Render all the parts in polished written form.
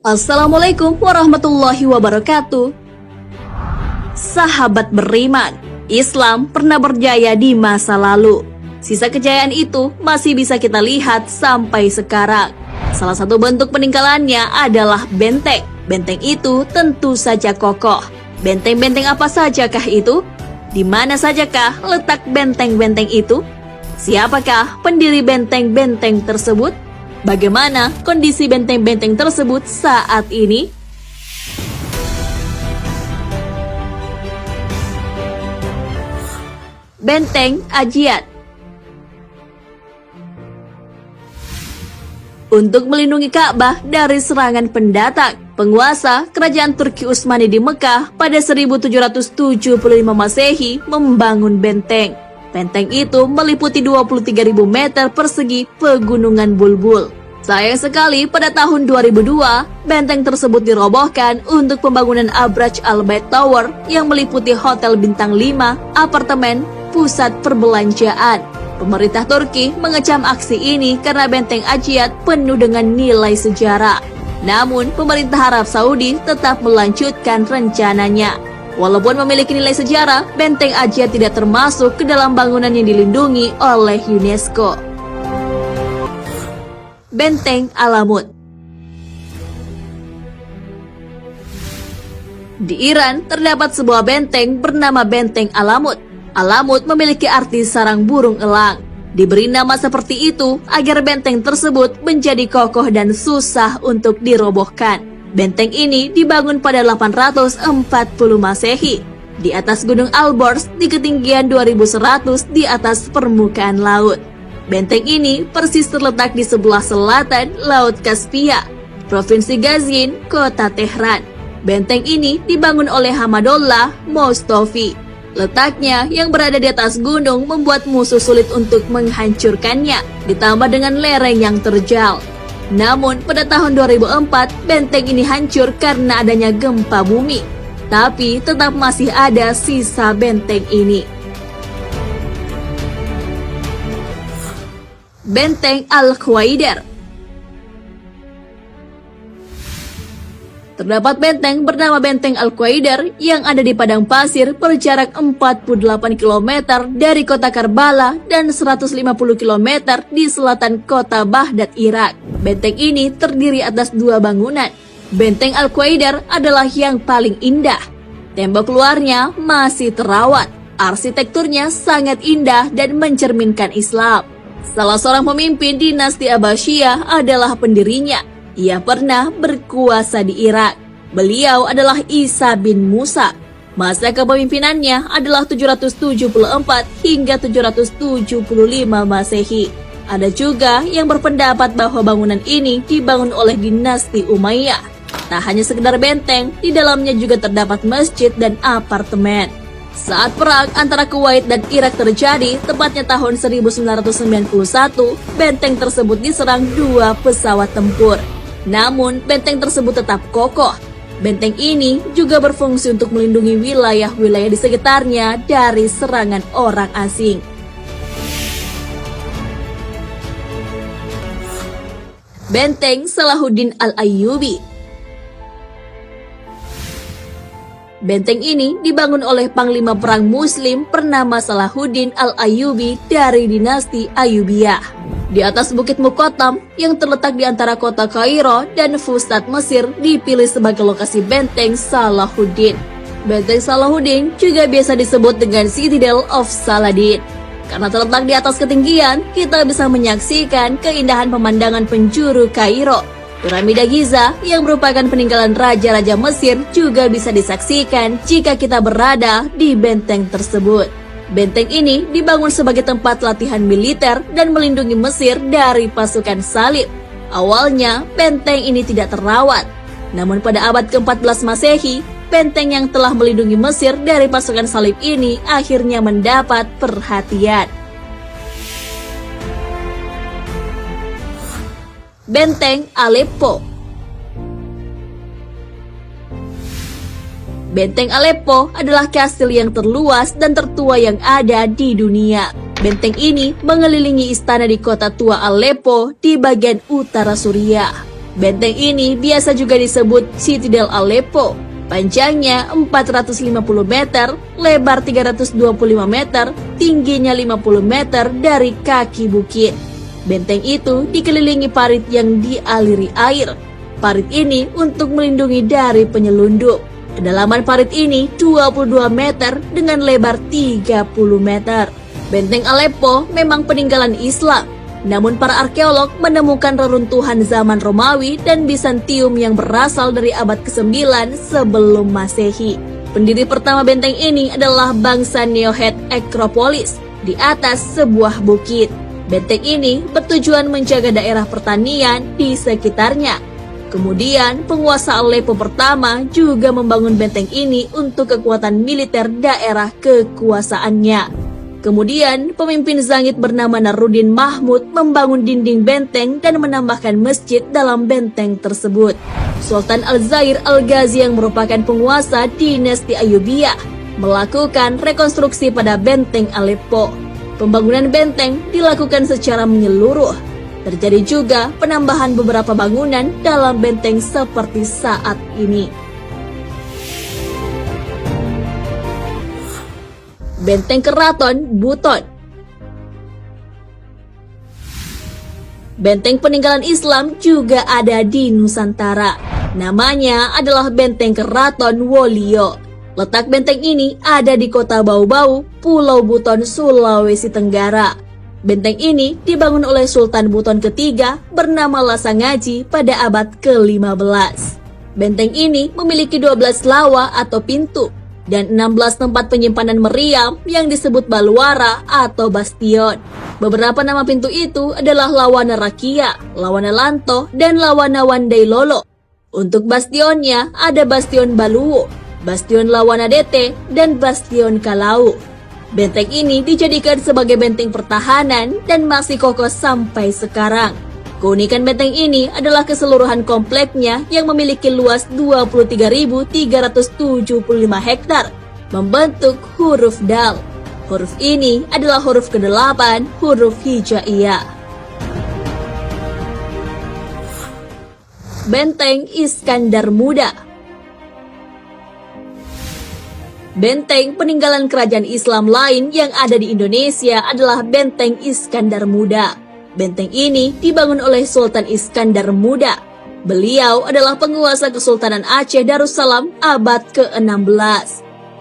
Assalamualaikum warahmatullahi wabarakatuh. Sahabat beriman, Islam pernah berjaya di masa lalu. Sisa kejayaan itu masih bisa kita lihat sampai sekarang. Salah satu bentuk peninggalannya adalah benteng. Benteng itu tentu saja kokoh. Benteng-benteng apa sajakah itu? Di mana sajakah letak benteng-benteng itu? Siapakah pendiri benteng-benteng tersebut? Bagaimana kondisi benteng-benteng tersebut saat ini? Benteng Ajiat. Untuk melindungi Ka'bah dari serangan pendatang, penguasa kerajaan Turki Utsmani di Mekah pada 1775 Masehi membangun benteng. Benteng itu meliputi 23.000 meter persegi pegunungan Bulbul. Sayang sekali pada tahun 2002, benteng tersebut dirobohkan untuk pembangunan Abraj Al-Bait Tower yang meliputi hotel bintang 5, apartemen, pusat perbelanjaan. Pemerintah Turki mengecam aksi ini karena benteng Ajiat penuh dengan nilai sejarah. Namun, pemerintah Arab Saudi tetap melanjutkan rencananya. Walaupun memiliki nilai sejarah, benteng Ajiat tidak termasuk ke dalam bangunan yang dilindungi oleh UNESCO. Benteng Alamut. Di Iran terdapat sebuah benteng bernama Benteng Alamut. Alamut memiliki arti sarang burung elang. Diberi nama seperti itu agar benteng tersebut menjadi kokoh dan susah untuk dirobohkan. Benteng ini dibangun pada 840 Masehi di atas Gunung Alborz di ketinggian 2100 di atas permukaan laut. Benteng ini persis terletak di sebelah selatan Laut Kaspia, Provinsi Gazin, Kota Tehran. Benteng ini dibangun oleh Hamadollah Mostofi. Letaknya yang berada di atas gunung membuat musuh sulit untuk menghancurkannya, ditambah dengan lereng yang terjal. Namun pada tahun 2004 benteng ini hancur karena adanya gempa bumi. Tapi tetap masih ada sisa benteng ini. Benteng Al-Quwaidar. Terdapat benteng bernama Benteng Al-Quwaidar yang ada di padang pasir berjarak 48 km dari kota Karbala dan 150 km di selatan kota Baghdad, Irak. Benteng ini terdiri atas dua bangunan. Benteng Al-Quwaidar adalah yang paling indah. Tembok luarnya masih terawat. Arsitekturnya sangat indah dan mencerminkan Islam. Salah seorang pemimpin dinasti Abbasiyah adalah pendirinya. Ia pernah berkuasa di Irak. Beliau adalah Isa bin Musa. Masa kepemimpinannya adalah 774 hingga 775 Masehi. Ada juga yang berpendapat bahwa bangunan ini dibangun oleh dinasti Umayyah. Tak hanya sekedar benteng, di dalamnya juga terdapat masjid dan apartemen. Saat perang antara Kuwait dan Irak terjadi, tepatnya tahun 1991, benteng tersebut diserang dua pesawat tempur. Namun, benteng tersebut tetap kokoh. Benteng ini juga berfungsi untuk melindungi wilayah-wilayah di sekitarnya dari serangan orang asing. Benteng Salahuddin Al-Ayyubi. Benteng ini dibangun oleh panglima perang muslim bernama Salahuddin Al-Ayyubi dari dinasti Ayyubiyah. Di atas Bukit Muqattam yang terletak di antara kota Kairo dan Fustat, Mesir dipilih sebagai lokasi benteng Salahuddin. Benteng Salahuddin juga biasa disebut dengan Citadel of Saladin. Karena terletak di atas ketinggian, kita bisa menyaksikan keindahan pemandangan penjuru Kairo. Piramida Giza yang merupakan peninggalan raja-raja Mesir juga bisa disaksikan jika kita berada di benteng tersebut. Benteng ini dibangun sebagai tempat latihan militer dan melindungi Mesir dari pasukan salib. Awalnya, benteng ini tidak terawat. Namun pada abad ke-14 Masehi, benteng yang telah melindungi Mesir dari pasukan salib ini akhirnya mendapat perhatian. Benteng Aleppo. Benteng Aleppo adalah kastil yang terluas dan tertua yang ada di dunia. Benteng ini mengelilingi istana di kota tua Aleppo di bagian utara Suriah. Benteng ini biasa juga disebut Citadel Aleppo. Panjangnya 450 meter, lebar 325 meter, tingginya 50 meter dari kaki bukit. Benteng itu dikelilingi parit yang dialiri air. Parit ini untuk melindungi dari penyelundup. Kedalaman parit ini 22 meter dengan lebar 30 meter. Benteng Aleppo memang peninggalan Islam. Namun para arkeolog menemukan reruntuhan zaman Romawi dan Bizantium yang berasal dari abad ke-9 sebelum Masehi. Pendiri pertama benteng ini adalah bangsa Neohet Acropolis di atas sebuah bukit. Benteng ini bertujuan menjaga daerah pertanian di sekitarnya. Kemudian penguasa Aleppo pertama juga membangun benteng ini untuk kekuatan militer daerah kekuasaannya. Kemudian, pemimpin Zangid bernama Narudin Mahmud membangun dinding benteng dan menambahkan masjid dalam benteng tersebut. Sultan Al-Zair Al-Ghazi yang merupakan penguasa dinasti Ayyubiyah melakukan rekonstruksi pada benteng Aleppo. Pembangunan benteng dilakukan secara menyeluruh. Terjadi juga penambahan beberapa bangunan dalam benteng seperti saat ini. Benteng Keraton Buton. Benteng peninggalan Islam juga ada di Nusantara. Namanya adalah Benteng Keraton Wolio. Letak benteng ini ada di kota Bau-Bau, Pulau Buton, Sulawesi Tenggara. Benteng ini dibangun oleh Sultan Buton ketiga bernama Lasangaji pada abad ke-15. Benteng ini memiliki 12 lawa atau pintu dan 16 tempat penyimpanan meriam yang disebut baluara atau bastion. Beberapa nama pintu itu adalah Lawana Rakia, Lawana Lanto, dan Lawana Wandailolo. Untuk bastionnya ada Bastion Baluwo, Bastion Lawana Dete, dan Bastion Kalau. Benteng ini dijadikan sebagai benteng pertahanan dan masih kokoh sampai sekarang. Keunikan benteng ini adalah keseluruhan kompleknya yang memiliki luas 23.375 hektar, membentuk huruf Dal. Huruf ini adalah huruf ke-8, huruf Hijaiyah. Benteng Iskandar Muda. Benteng peninggalan kerajaan Islam lain yang ada di Indonesia adalah Benteng Iskandar Muda. Benteng ini dibangun oleh Sultan Iskandar Muda. Beliau adalah penguasa Kesultanan Aceh Darussalam abad ke-16.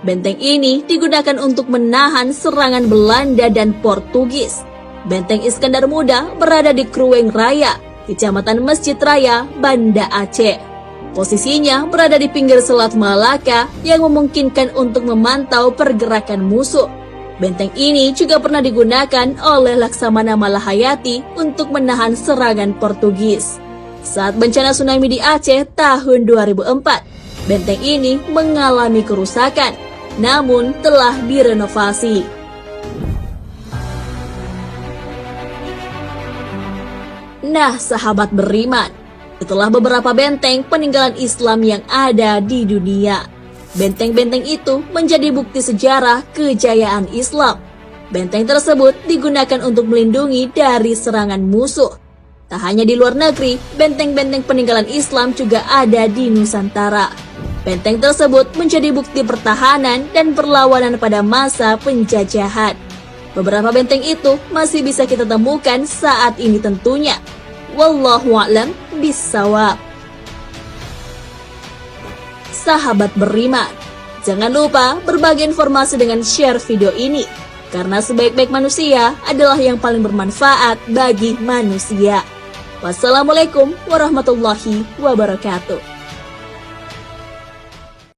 Benteng ini digunakan untuk menahan serangan Belanda dan Portugis. Benteng Iskandar Muda berada di Krueng Raya, Kecamatan Masjid Raya, Banda Aceh. Posisinya berada di pinggir Selat Malaka yang memungkinkan untuk memantau pergerakan musuh. Benteng ini juga pernah digunakan oleh Laksamana Malahayati untuk menahan serangan Portugis. Saat bencana tsunami di Aceh tahun 2004, benteng ini mengalami kerusakan, namun telah direnovasi. Nah, sahabat beriman, itulah beberapa benteng peninggalan Islam yang ada di dunia. Benteng-benteng itu menjadi bukti sejarah kejayaan Islam. Benteng tersebut digunakan untuk melindungi dari serangan musuh. Tak hanya di luar negeri, benteng-benteng peninggalan Islam juga ada di Nusantara. Benteng tersebut menjadi bukti pertahanan dan perlawanan pada masa penjajahan. Beberapa benteng itu masih bisa kita temukan saat ini tentunya. Wallahu a'lam bissawab. Sahabat beriman, jangan lupa berbagi informasi dengan share video ini, karena sebaik-baik manusia adalah yang paling bermanfaat bagi manusia. Wassalamualaikum warahmatullahi wabarakatuh.